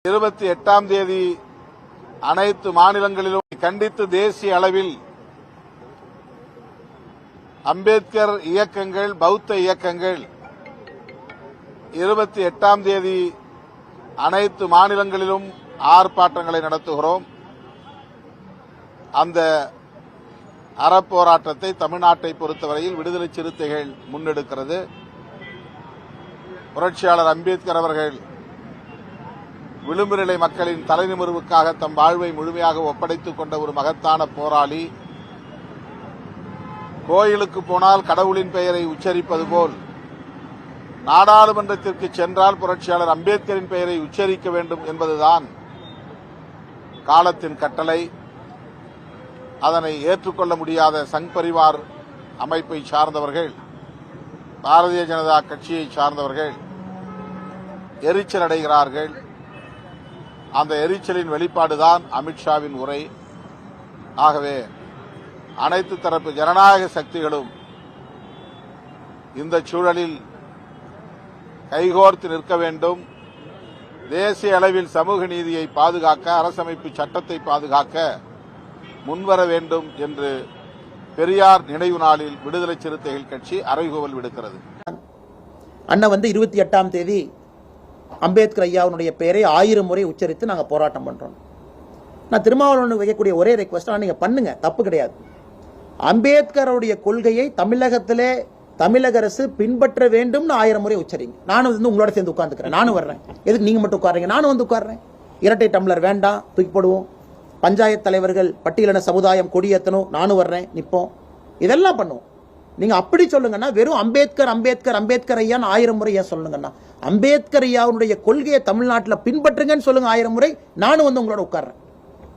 28ஆம் தேதி அனைத்து மாநிலங்களிலும் கண்டித்து தேசிய அளவில் அம்பேத்கர் இயக்கங்கள், பௌத்த இயக்கங்கள் 28ஆம் தேதி அனைத்து மாநிலங்களிலும் ஆர்ப்பாட்டங்களை நடத்துகிறோம். அந்த அறப்போராட்டத்தை தமிழ்நாட்டை பொறுத்தவரையில் விடுதலை சிறுத்தைகள் முன்னெடுக்கிறது. புரட்சியாளர் அம்பேத்கர் அவர்கள் விளிம்பு நிலை மக்களின் தலைநிமிர்வுக்காக தம் வாழ்வை முழுமையாக ஒப்படைத்துக் கொண்ட ஒரு மகத்தான போராளி. கோயிலுக்கு போனால் கடவுளின் பெயரை உச்சரிப்பது போல் நாடாளுமன்றத்திற்கு சென்றால் புரட்சியாளர் அம்பேத்கரின் பெயரை உச்சரிக்க வேண்டும் என்பதுதான் காலத்தின் கட்டளை. அதனை ஏற்றுக்கொள்ள முடியாத சங் பரிவார் அமைப்பை சார்ந்தவர்கள், பாரதிய ஜனதா கட்சியை சார்ந்தவர்கள் எரிச்சல் அடைகிறார்கள். அந்த எரிச்சலின் வெளிப்பாடுதான் அமித்ஷாவின் உரை. ஆகவே அனைத்து தரப்பு ஜனநாயக சக்திகளும் இந்த சூழலில் கைகோர்த்து நிற்க வேண்டும். தேசிய அளவில் சமூக நீதியை பாதுகாக்க, அரசமைப்பு சட்டத்தை பாதுகாக்க முன்வர வேண்டும் என்று பெரியார் நினைவு நாளில் விடுதலை சிறுத்தைகள் கட்சி அறைகூவல் விடுக்கிறது. அண்ணா 28ஆம் தேதி அம்பேத்கர் ஐயாவுடைய பெயரை 1000 முறை உச்சரித்து நாங்கள் போராட்டம் பண்றோம். நான் திருமாவளவனுக்கு வைக்கக்கூடிய ஒரே ரெக்வஸ்ட், நீங்க பண்ணுங்க, தப்பு கிடையாது. அம்பேத்கருடைய கொள்கையை தமிழகத்திலே தமிழக அரசு பின்பற்ற வேண்டும் 1000 முறை உச்சரிங்க. நானும் உங்களோட சேர்ந்து உட்கார்ந்துக்கிறேன். நானும் வர்றேன். எதுக்கு நீங்க மட்டும் உட்காருங்க? நானும் வந்து உட்கார்றேன். இரட்டை டம்ளர் வேண்டாம், தூக்கி போடுவோம். பஞ்சாயத்து தலைவர்கள் பட்டியலின சமுதாயம் கொடியேற்றணும், நானும் வர்றேன், நிற்போம். இதெல்லாம் பண்ணுவோம். நீங்க அப்படி சொல்லுங்கன்னா, வெறும் அம்பேத்கர் அம்பேத்கர் அம்பேத்கர் ஐயா 1000 முறை ஏன் சொல்லுங்கன்னா, அம்பேத்கர் ஐயாவுடைய கொள்கையை தமிழ்நாட்டில் பின்பற்றுங்கன்னு சொல்லுங்க 1000 முறை. நானும் வந்து உங்களோட உட்கார்றேன்.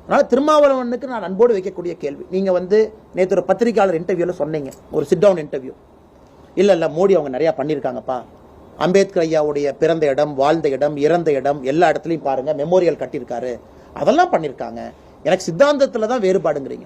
அதனால திருமாவளவனுக்கு நான் அன்போடு வைக்கக்கூடிய கேள்வி, நீங்க நேற்று ஒரு பத்திரிகையாளர் இன்டர்வியூல சொன்னீங்க, ஒரு சிட் டவுன் இன்டர்வியூ. இல்ல மோடி அவங்க நிறைய பண்ணிருக்காங்கப்பா, அம்பேத்கர் ஐயாவுடைய பிறந்த இடம், வாழ்ந்த இடம், இறந்த இடம் எல்லா இடத்துலையும் பாருங்க மெமோரியல் கட்டியிருக்காரு, அதெல்லாம் பண்ணிருக்காங்க. எனக்கு சித்தாந்தத்துல தான் வேறுபாடுங்கிறீங்க.